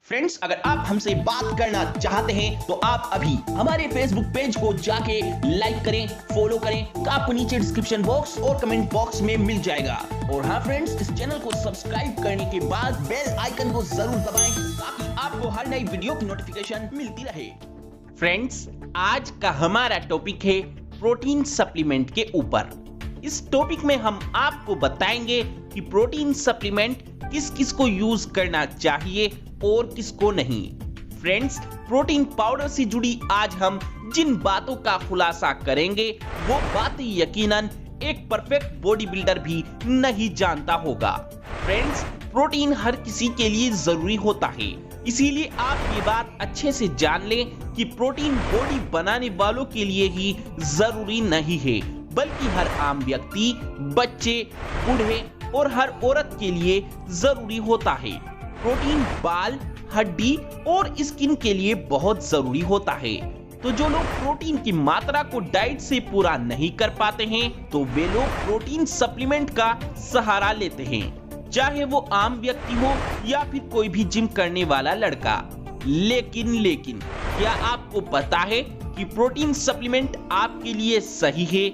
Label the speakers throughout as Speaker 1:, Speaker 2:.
Speaker 1: Friends, अगर आप हमसे बात करना चाहते हैं तो आप अभी हमारे फेसबुक पेज को जाके लाइक करें, फॉलो करें। आपको नीचे डिस्क्रिप्शन बॉक्स और कमेंट बॉक्स में मिल जाएगा। और हाँ फ्रेंड्स, इस चैनल को सब्सक्राइब करने के बाद बेल आइकन को जरूर दबाएं ताकि आपको हर नई वीडियो की नोटिफिकेशन मिलती रहे। फ्रेंड्स, आज का हमारा टॉपिक है प्रोटीन सप्लीमेंट के ऊपर। इस टॉपिक में हम आपको बताएंगे कि प्रोटीन सप्लीमेंट किस किस को यूज करना चाहिए और किसको नहीं। फ्रेंड्स, प्रोटीन पाउडर से जुड़ी आज हम जिन बातों का खुलासा करेंगे वो बातें यकीनन एक परफेक्ट बॉडी बिल्डर भी नहीं जानता होगा। फ्रेंड्स, प्रोटीन हर किसी के लिए जरूरी होता है, इसीलिए आप ये बात अच्छे से जान लें कि प्रोटीन बॉडी बनाने वालों के लिए ही जरूरी नहीं है, बल्कि हर आम व्यक्ति, बच्चे, बूढ़े और हर औरत के लिए जरूरी होता है। प्रोटीन बाल, हड्डी और स्किन के लिए बहुत जरूरी होता है। तो जो लोग प्रोटीन की मात्रा को डाइट से पूरा नहीं कर पाते हैं तो वे लोग प्रोटीन सप्लीमेंट का सहारा लेते हैं, चाहे वो आम व्यक्ति हो या फिर कोई भी जिम करने वाला लड़का। लेकिन क्या आपको पता है कि प्रोटीन सप्लीमेंट आपके लिए सही है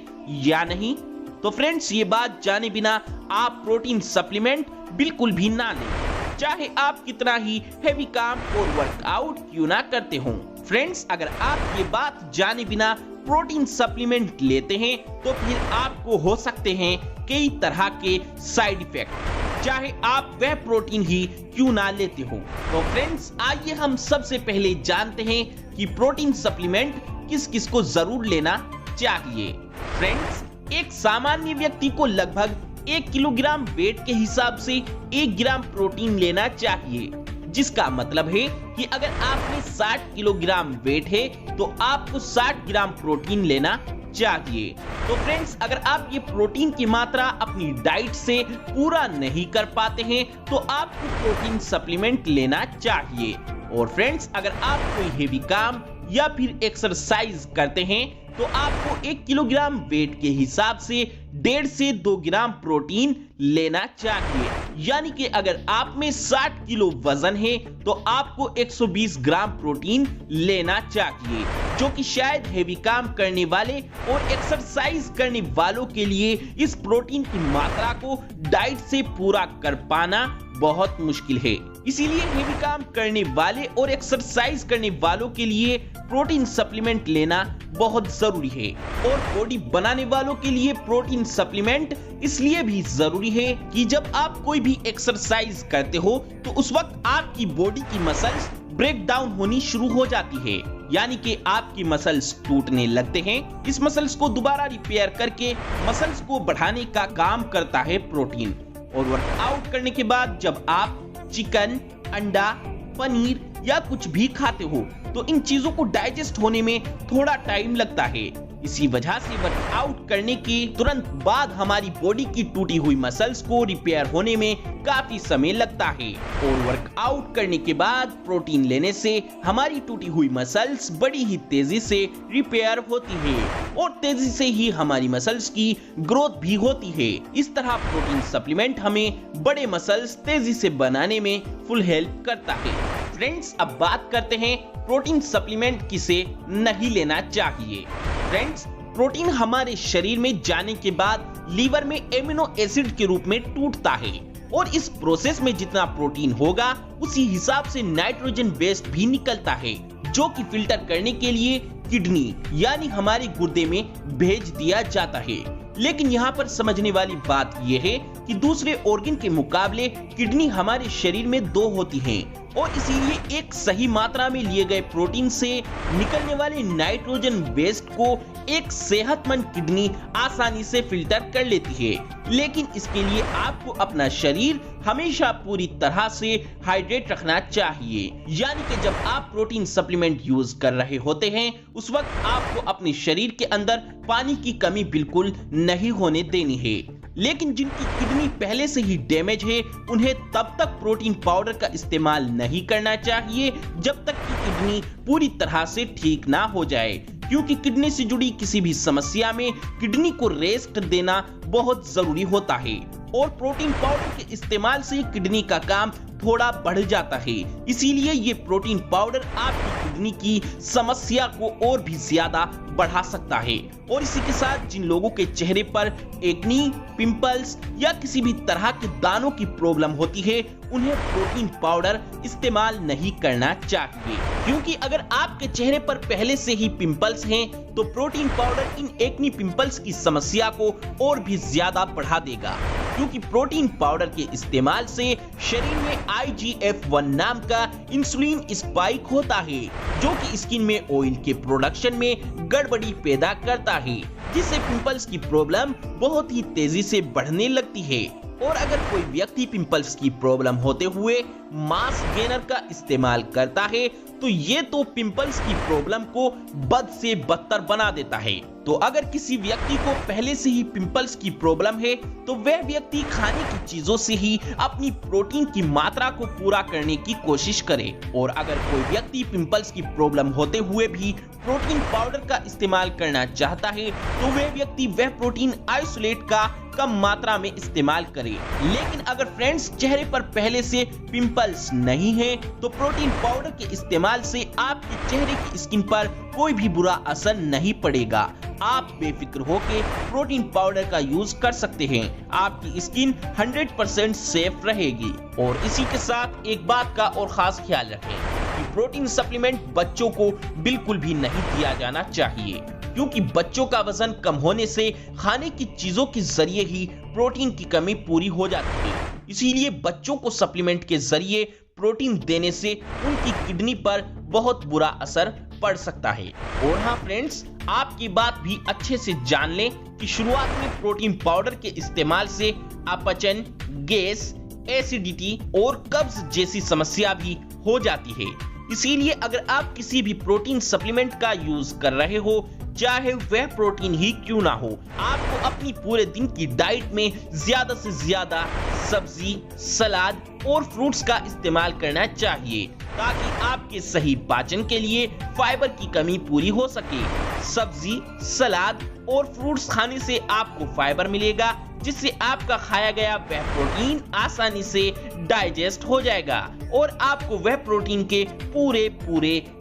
Speaker 1: या नहीं? तो फ्रेंड्स, ये बात जाने बिना आप प्रोटीन सप्लीमेंट बिल्कुल भी ना लें, चाहे आप कितना ही हेवी काम और वर्कआउट क्यों ना करते हों। फ्रेंड्स, अगर आप ये बात जाने बिना प्रोटीन सप्लीमेंट लेते हैं तो फिर आपको हो सकते हैं कई तरह के साइड इफेक्ट, चाहे आप वह प्रोटीन ही क्यों ना लेते हो। तो फ्रेंड्स, आइए हम सबसे पहले जानते हैं कि प्रोटीन सप्लीमेंट किस किस को जरूर लेना चाहिए। फ्रेंड्स, एक सामान्य व्यक्ति को लगभग 1 किलोग्राम वेट के हिसाब से 1 ग्राम प्रोटीन लेना चाहिए, जिसका मतलब है कि अगर आप में 60 किलोग्राम वेट है तो आपको 60 ग्राम प्रोटीन लेना चाहिए। तो फ्रेंड्स, अगर आप ये प्रोटीन की मात्रा अपनी डाइट से पूरा नहीं कर पाते हैं तो आपको प्रोटीन सप्लीमेंट लेना चाहिए। और फ्रेंड्स, अगर आप कोई हेवी काम या फिर एक्सरसाइज करते हैं तो आपको 1 किलोग्राम वेट के हिसाब से 1.5 से 2 ग्राम प्रोटीन लेना चाहिए। यानी कि अगर आप में 60 किलो वजन है तो आपको 120 ग्राम प्रोटीन लेना चाहिए, जो कि शायद हेवी काम करने वाले और एक्सरसाइज करने वालों के लिए इस प्रोटीन की मात्रा को डाइट से पूरा कर पाना बहुत मुश्किल है। इसीलिए हेवी काम करने वाले और एक्सरसाइज करने वालों के लिए प्रोटीन सप्लीमेंट लेना बहुत जरूरी है। और बॉडी बनाने वालों के लिए प्रोटीन सप्लीमेंट इसलिए भी जरूरी है कि जब आप कोई भी एक्सरसाइज करते हो तो उस वक्त आपकी बॉडी की मसल्स ब्रेक डाउन होनी शुरू हो जाती है, यानी कि आपकी मसल्स टूटने लगते हैं। इस मसल्स को दोबारा रिपेयर करके मसल्स को बढ़ाने का काम करता है प्रोटीन। और वर्कआउट करने के बाद जब आप चिकन, अंडा, पनीर या कुछ भी खाते हो तो इन चीजों को डाइजेस्ट होने में थोड़ा टाइम लगता है। इसी वजह से वर्कआउट करने के तुरंत बाद हमारी बॉडी की टूटी हुई मसल्स को रिपेयर होने में काफी समय लगता है। और वर्कआउट करने के बाद प्रोटीन लेने से हमारी टूटी हुई मसल्स बड़ी ही तेजी से रिपेयर होती है और तेजी से ही हमारी मसल्स की ग्रोथ भी होती है। इस तरह प्रोटीन सप्लीमेंट हमें बड़े मसल्स तेजी से बनाने में फुल हेल्प करता है। फ्रेंड्स, अब बात करते हैं प्रोटीन सप्लीमेंट किसे नहीं लेना चाहिए। फ्रेंड्स, प्रोटीन हमारे शरीर में जाने के बाद लीवर में एमिनो एसिड के रूप में टूटता है और इस प्रोसेस में जितना प्रोटीन होगा उसी हिसाब से नाइट्रोजन वेस्ट भी निकलता है, जो कि फिल्टर करने के लिए किडनी यानी हमारे गुर्दे में भेज दिया जाता है। लेकिन यहाँ पर समझने वाली बात यह है कि दूसरे ऑर्गन के मुकाबले किडनी हमारे शरीर में 2 होती हैं और इसीलिए एक सही मात्रा में लिए गए प्रोटीन से निकलने वाले नाइट्रोजन वेस्ट को एक सेहतमंद किडनी आसानी से फिल्टर कर लेती है। लेकिन इसके लिए आपको अपना शरीर हमेशा पूरी तरह से हाइड्रेट रखना चाहिए, यानी कि जब आप प्रोटीन सप्लीमेंट यूज कर रहे होते हैं उस वक्त आपको अपने शरीर के अंदर पानी की कमी बिल्कुल नहीं होने देनी है। लेकिन जिनकी किडनी पहले से ही डैमेज है उन्हें तब तक प्रोटीन पाउडर का इस्तेमाल नहीं करना चाहिए जब तक कि किडनी पूरी तरह से ठीक ना हो जाए, क्योंकि किडनी से जुड़ी किसी भी समस्या में किडनी को रेस्ट देना बहुत जरूरी होता है और प्रोटीन पाउडर के इस्तेमाल से किडनी का काम थोड़ा बढ़ जाता है। इसीलिए ये प्रोटीन पाउडर आपकी किडनी की समस्या को और भी ज्यादा बढ़ा सकता है। और इसी के साथ जिन लोगों के चेहरे पर एक्नी, पिंपल्स या किसी भी तरह के दानों की प्रॉब्लम होती है, उन्हें प्रोटीन पाउडर इस्तेमाल नहीं करना चाहिए, क्योंकि अगर आपके चेहरे पर पहले से ही पिंपल्स हैं तो प्रोटीन पाउडर इन एक्नी पिंपल्स की समस्या को और भी ज्यादा बढ़ा देगा। क्योंकि प्रोटीन पाउडर के इस्तेमाल से शरीर में IGF-1 नाम का इंसुलिन स्पाइक होता है, जो कि स्किन में ऑयल के प्रोडक्शन में गड़बड़ी पैदा करता है, जिससे पिंपल्स की प्रॉब्लम बहुत ही तेजी से बढ़ने लगती है। और अगर कोई व्यक्ति पिंपल्स की प्रॉब्लम होते हुए मास गेनर का इस्तेमाल करता है तो ये तो पिंपल्स की प्रॉब्लम को बद से बदतर बना देता है। तो अगर किसी व्यक्ति को पहले से ही पिंपल्स की प्रॉब्लम है तो वह व्यक्ति खाने की चीजों से ही अपनी प्रोटीन की मात्रा को पूरा करने की कोशिश करे। और अगर कोई व्यक्ति पिंपल्स की प्रॉब्लम होते हुए भी प्रोटीन पाउडर का इस्तेमाल करना चाहता है तो वह व्यक्ति वह प्रोटीन आइसोलेट का कम मात्रा में इस्तेमाल करे। लेकिन अगर फ्रेंड्स चेहरे पर पहले से पिंपल्स नहीं है तो प्रोटीन पाउडर के इस्तेमाल से आपके चेहरे की स्किन पर कोई भी बुरा असर नहीं पड़ेगा। आप बेफिक्र होकर प्रोटीन पाउडर का यूज कर सकते हैं। आपकी स्किन 100% सेफ रहेगी। और इसी के साथ एक बात का और खास ख्याल रखें कि प्रोटीन सप्लीमेंट बच्चों को बिल्कुल भी नहीं दिया जाना चाहिए, क्योंकि बच्चों का वजन कम होने से खाने की चीजों के जरिए ही प्रोटीन की कमी पूरी हो जाती है। इसीलिए बच्चों को सप्लीमेंट के जरिए प्रोटीन देने से उनकी किडनी पर बहुत बुरा असर पड़ सकता है। और हाँ फ्रेंड्स, आपकी बात भी अच्छे से जान लें कि शुरुआत में प्रोटीन पाउडर के इस्तेमाल से अपचन, गैस, एसिडिटी और कब्ज जैसी समस्या भी हो जाती है। इसीलिए अगर आप किसी भी प्रोटीन सप्लीमेंट का यूज कर रहे हो, चाहे वह प्रोटीन ही क्यों ना हो, आपको अपनी पूरे दिन की डाइट में ज्यादा से ज्यादा सब्जी, सलाद और फ्रूट्स का इस्तेमाल करना चाहिए, ताकि आपके सही पाचन के लिए फाइबर की कमी पूरी हो सके। सब्जी, सलाद और फ्रूट्स खाने से आपको फाइबर मिलेगा, जिससे आपका खाया गया वह प्रोटीन आसानी से डाइजेस्ट हो जाएगा और आपको वह प्रोटीन के पूरे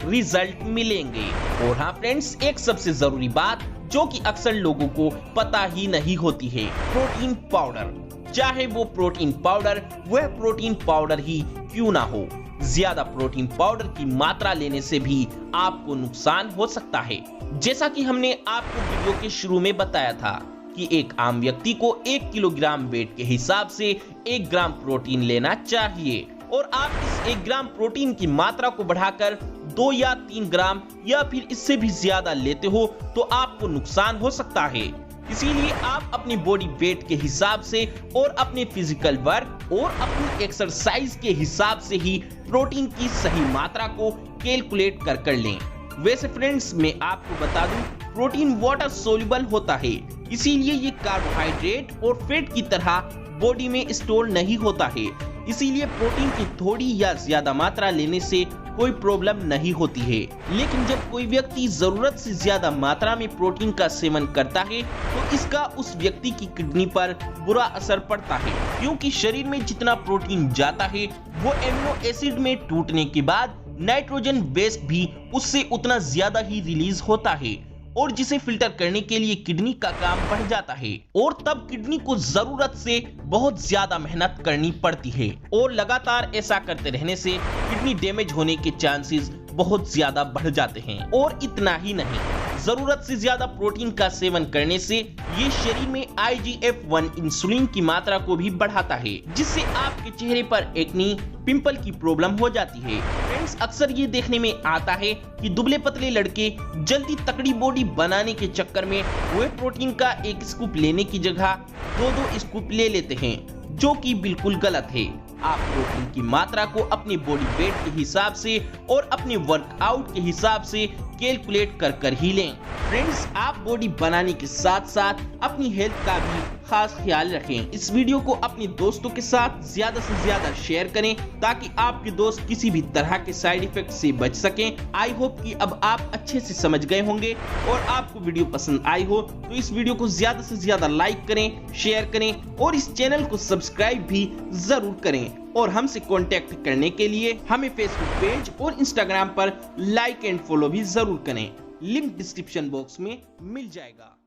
Speaker 1: रिजल्ट मिलेंगे। और हाँ फ्रेंड्स, एक सबसे जरूरी बात जो कि अक्सर लोगों को पता ही नहीं होती है, प्रोटीन पाउडर, चाहे वो प्रोटीन पाउडर वह प्रोटीन पाउडर ही क्यों ना हो, ज्यादा प्रोटीन पाउडर की मात्रा लेने से भी आपको नुकसान हो सकता है। जैसा कि हमने आपको वीडियो के शुरू में बताया था कि एक आम व्यक्ति को 1 किलोग्राम वेट के हिसाब से 1 ग्राम प्रोटीन लेना चाहिए, और आप इस 1 ग्राम प्रोटीन की मात्रा को बढ़ाकर 2 या 3 ग्राम या फिर इससे भी ज्यादा लेते हो तो आपको नुकसान हो सकता है। इसीलिए आप अपनी बॉडी वेट के हिसाब से और अपने फिजिकल वर्क और अपनी एक्सरसाइज के हिसाब से ही प्रोटीन की सही मात्रा को कैलकुलेट कर लें। वैसे फ्रेंड्स, मैं आपको बता दूं, प्रोटीन वाटर सोल्यूबल होता है, इसीलिए ये कार्बोहाइड्रेट और फैट की तरह बॉडी में स्टोर नहीं होता है। इसीलिए प्रोटीन की थोड़ी या ज्यादा मात्रा लेने से कोई प्रॉब्लम नहीं होती है। लेकिन जब कोई व्यक्ति जरूरत से ज्यादा मात्रा में प्रोटीन का सेवन करता है तो इसका उस व्यक्ति की किडनी पर बुरा असर पड़ता है, क्योंकि शरीर में जितना प्रोटीन जाता है वो एमिनो एसिड में टूटने के बाद नाइट्रोजन वेस्ट भी उससे उतना ज्यादा ही रिलीज होता है, और जिसे फिल्टर करने के लिए किडनी का काम बढ़ जाता है, और तब किडनी को जरूरत से बहुत ज्यादा मेहनत करनी पड़ती है। और लगातार ऐसा करते रहने से किडनी डैमेज होने के चांसेस बहुत ज्यादा बढ़ जाते हैं। और इतना ही नहीं, जरूरत से ज्यादा प्रोटीन का सेवन करने से ये शरीर में IGF-1 इंसुलिन की मात्रा को भी बढ़ाता है, जिससे आपके चेहरे पर एक्नी, पिंपल की प्रॉब्लम हो जाती है। फ्रेंड्स, अक्सर ये देखने में आता है कि दुबले पतले लड़के जल्दी तकड़ी बॉडी बनाने के चक्कर में वे प्रोटीन का 1 स्कूप लेने की जगह 2-2 स्कूप ले लेते हैं, जो कि बिल्कुल गलत है। आप प्रोटीन की मात्रा को अपनी बॉडी वेट के हिसाब से और अपने वर्कआउट के हिसाब से कैलकुलेट कर ही लें। फ्रेंड्स, आप बॉडी बनाने के साथ साथ अपनी हेल्थ का भी खास ख्याल रखें। इस वीडियो को अपने दोस्तों के साथ ज्यादा से ज्यादा शेयर करें, ताकि आपके दोस्त किसी भी तरह के साइड इफेक्ट से बच सकें। आई होप कि अब आप अच्छे से समझ गए होंगे, और आपको वीडियो पसंद आई हो तो इस वीडियो को ज्यादा से ज्यादा लाइक करें, शेयर करें और इस चैनल को सब्सक्राइब भी जरूर करें। और हमसे कांटेक्ट करने के लिए हमें फेसबुक पेज और इंस्टाग्राम पर लाइक एंड फॉलो भी जरूर करें। लिंक डिस्क्रिप्शन बॉक्स में मिल जाएगा।